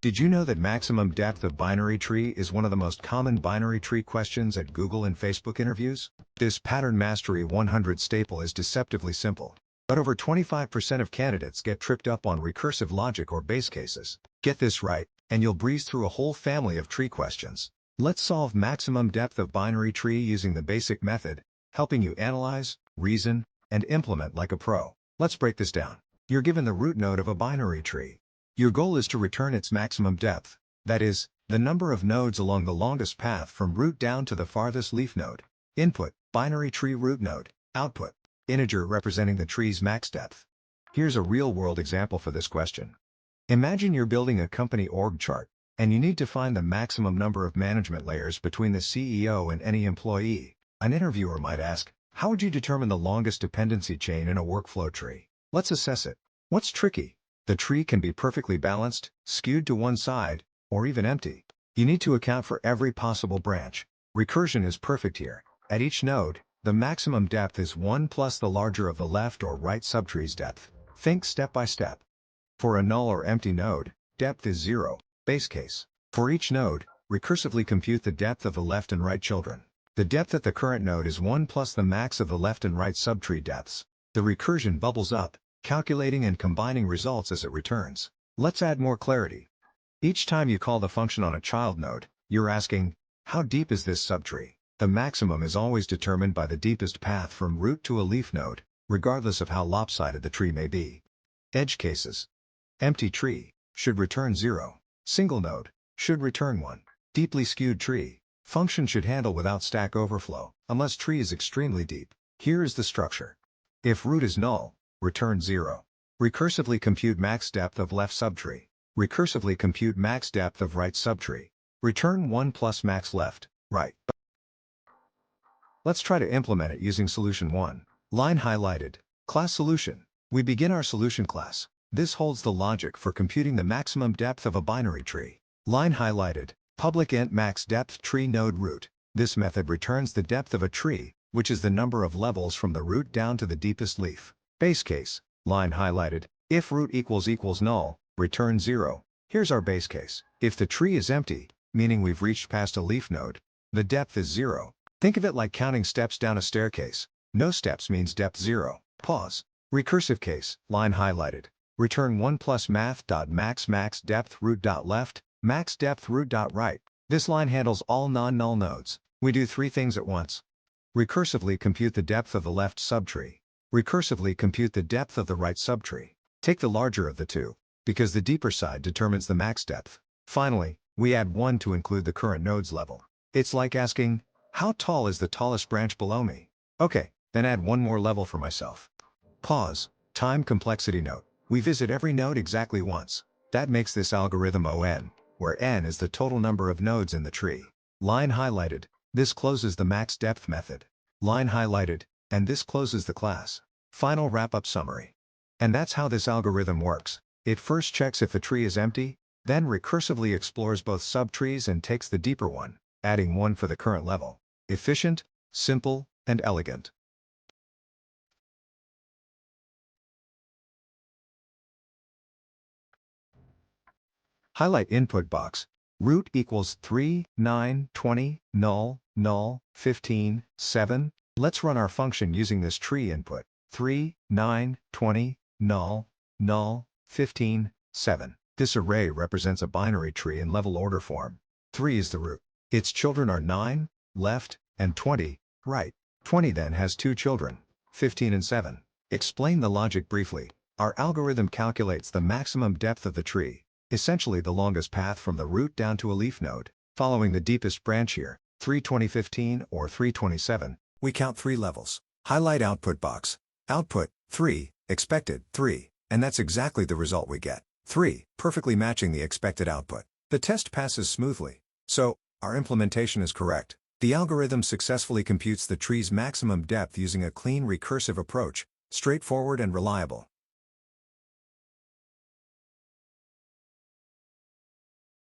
Did you know that maximum depth of binary tree is one of the most common binary tree questions at Google and Facebook interviews? This Pattern Mastery 100 staple is deceptively simple, but over 25% of candidates get tripped up on recursive logic or base cases. Get this right, and you'll breeze through a whole family of tree questions. Let's solve maximum depth of binary tree using the basic method, helping you analyze, reason, and implement like a pro. Let's break this down. You're given the root node of a binary tree. Your goal is to return its maximum depth, that is, the number of nodes along the longest path from root down to the farthest leaf node. Input, binary tree root node. Output, integer representing the tree's max depth. Here's a real-world example for this question. Imagine you're building a company org chart, and you need to find the maximum number of management layers between the CEO and any employee. An interviewer might ask, how would you determine the longest dependency chain in a workflow tree? Let's assess it. What's tricky? The tree can be perfectly balanced, skewed to one side, or even empty. You need to account for every possible branch. Recursion is perfect here. At each node, the maximum depth is 1 plus the larger of the left or right subtree's depth. Think step by step. For a null or empty node, depth is 0, base case. For each node, recursively compute the depth of the left and right children. The depth at the current node is 1 plus the max of the left and right subtree depths. The recursion bubbles up, calculating and combining results as it returns. Let's add more clarity. Each time you call the function on a child node, you're asking, how deep is this subtree? The maximum is always determined by the deepest path from root to a leaf node, regardless of how lopsided the tree may be. Edge cases. Empty tree should return 0. Single node should return 1. Deeply skewed tree. Function should handle without Stack Overflow, unless tree is extremely deep. Here is the structure. If root is null, return 0. Recursively compute max depth of left subtree. Recursively compute max depth of right subtree. Return 1 plus max left, right. Let's try to implement it using solution 1. Line highlighted. Class solution. We begin our solution class. This holds the logic for computing the maximum depth of a binary tree. Line highlighted. Public int max depth tree node root. This method returns the depth of a tree, which is the number of levels from the root down to the deepest leaf. Base case, line highlighted, if root equals null, return 0. Here's our base case. If the tree is empty, meaning we've reached past a leaf node, the depth is 0. Think of it like counting steps down a staircase. No steps means depth 0. Pause. Recursive case, line highlighted. Return 1 plus math.max max depth root.left, max depth root.right. This line handles all non-null nodes. We do 3 things at once. Recursively compute the depth of the left subtree. Recursively compute the depth of the right subtree. Take the larger of the two, because the deeper side determines the max depth. Finally, we add 1 to include the current node's level. It's like asking, how tall is the tallest branch below me? Okay, then add 1 more level for myself. Pause. Time complexity note. We visit every node exactly once. That makes this algorithm ON, where n is the total number of nodes in the tree. Line highlighted. This closes the max depth method. Line highlighted, and this closes the class. Final wrap-up summary. And that's how this algorithm works. It first checks if the tree is empty, then recursively explores both subtrees and takes the deeper one, adding 1 for the current level. Efficient, simple, and elegant. Highlight input box. Root equals 3, 9, 20, null, null, 15, 7. Let's run our function using this tree input. 3, 9, 20, null, null, 15, 7. This array represents a binary tree in level order form. 3 is the root. Its children are 9, left, and 20, right. 20 then has 2 children, 15 and 7. Explain the logic briefly. Our algorithm calculates the maximum depth of the tree, essentially the longest path from the root down to a leaf node. Following the deepest branch here, 32015 or 327, we count 3 levels. Highlight output box. Output, 3, expected, 3, and that's exactly the result we get. 3, perfectly matching the expected output. The test passes smoothly. So, our implementation is correct. The algorithm successfully computes the tree's maximum depth using a clean recursive approach, straightforward and reliable.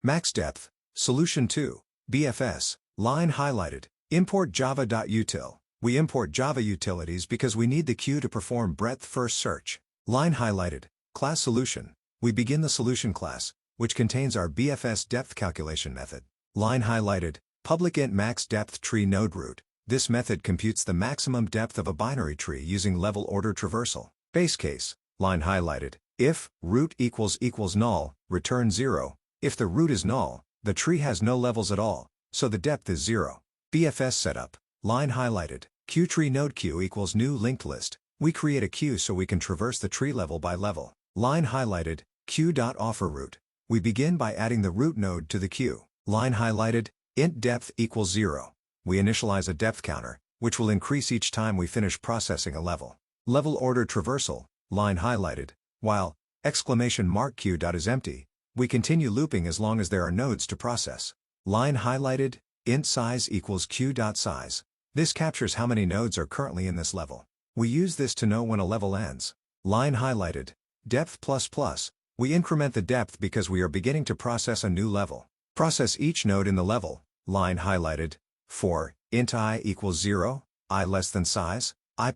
Max depth. Solution 2. BFS. Line highlighted. Import java.util. We import Java utilities because we need the queue to perform breadth-first search. Line highlighted. Class solution. We begin the solution class. which contains our BFS depth calculation method. Line highlighted, public int max depth tree node root. This method computes the maximum depth of a binary tree using level order traversal. Base case, line highlighted, if root equals null, return 0. If the root is null, the tree has no levels at all, so the depth is 0. BFS setup, line highlighted, queue node queue equals new linked list. We create a queue so we can traverse the tree level by level. Line highlighted, queue.offer root. We begin by adding the root node to the queue. Line highlighted, int depth equals 0. We initialize a depth counter, which will increase each time we finish processing a level. Level order traversal, line highlighted, while !queue is empty, we continue looping as long as there are nodes to process. Line highlighted, int size equals queue.size. This captures how many nodes are currently in this level. We use this to know when a level ends. Line highlighted, depth ++. We increment the depth because we are beginning to process a new level. Process each node in the level, line highlighted, for int I equals 0, I less than size, I++.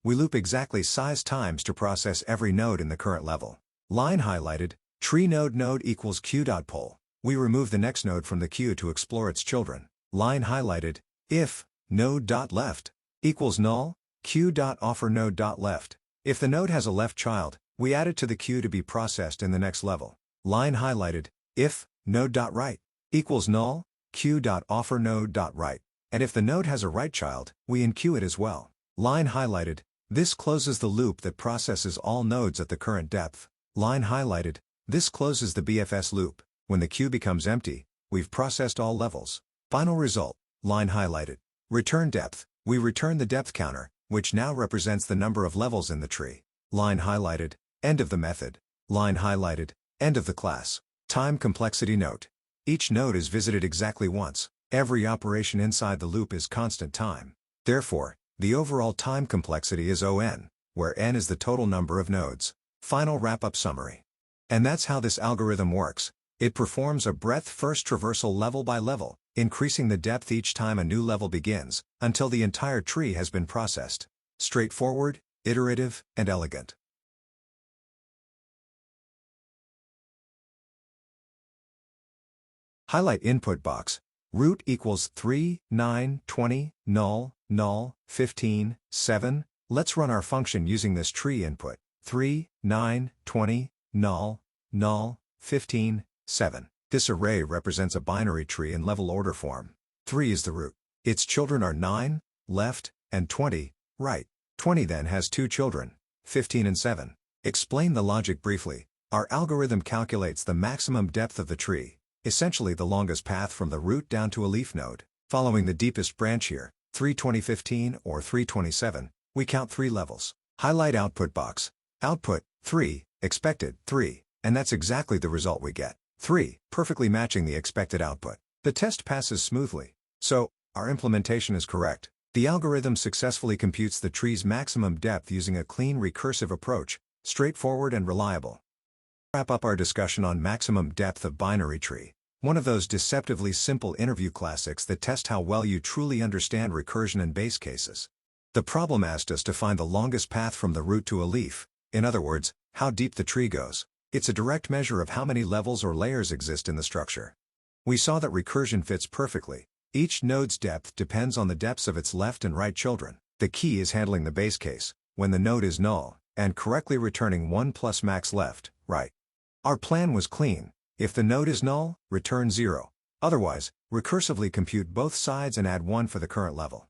We loop exactly size times to process every node in the current level. Line highlighted, tree node equals queue.pull. We remove the next node from the queue to explore its children. Line highlighted, if node.left equals null, queue.offer node.left. If the node has a left child, we add it to the queue to be processed in the next level. Line highlighted, if node.right equals null, queue.offer node.right. And if the node has a right child, we enqueue it as well. Line highlighted, this closes the loop that processes all nodes at the current depth. Line highlighted, this closes the BFS loop. When the queue becomes empty, we've processed all levels. Final result, line highlighted. Return depth, we return the depth counter, which now represents the number of levels in the tree. Line highlighted, end of the method. Line highlighted, end of the class. Time complexity note. Each node is visited exactly once. Every operation inside the loop is constant time. Therefore, the overall time complexity is O(n), where n is the total number of nodes. Final wrap-up summary. And that's how this algorithm works. It performs a breadth-first traversal level by level, increasing the depth each time a new level begins, until the entire tree has been processed. Straightforward, iterative, and elegant. Highlight input box. Root equals 3, 9, 20, null, null, 15, 7. Let's run our function using this tree input. 3, 9, 20, null, null, 15, 7. This array represents a binary tree in level order form. 3 is the root. Its children are 9, left, and 20, right. 20 then has two children, 15 and 7. Explain the logic briefly. Our algorithm calculates the maximum depth of the tree, essentially the longest path from the root down to a leaf node. Following the deepest branch here, 32015 or 327, we count 3 levels. Highlight output box. Output, 3, expected, 3, and that's exactly the result we get. 3, perfectly matching the expected output. The test passes smoothly. So, our implementation is correct. The algorithm successfully computes the tree's maximum depth using a clean recursive approach, straightforward and reliable. Wrap up our discussion on maximum depth of binary tree. One of those deceptively simple interview classics that test how well you truly understand recursion and base cases. The problem asked us to find the longest path from the root to a leaf, in other words, how deep the tree goes. It's a direct measure of how many levels or layers exist in the structure. We saw that recursion fits perfectly. Each node's depth depends on the depths of its left and right children. The key is handling the base case, when the node is null, and correctly returning 1 plus max left, right. Our plan was clean. If the node is null, return 0. Otherwise, recursively compute both sides and add 1 for the current level.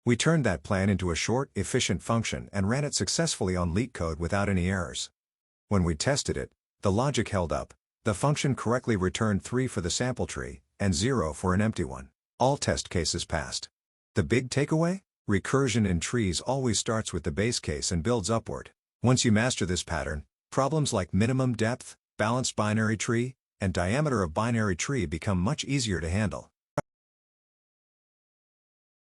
We turned that plan into a short, efficient function and ran it successfully on LeetCode without any errors. When we tested it, the logic held up. The function correctly returned 3 for the sample tree, and 0 for an empty one. All test cases passed. The big takeaway? Recursion in trees always starts with the base case and builds upward. Once you master this pattern, problems like minimum depth, balanced binary tree, and diameter of binary tree become much easier to handle.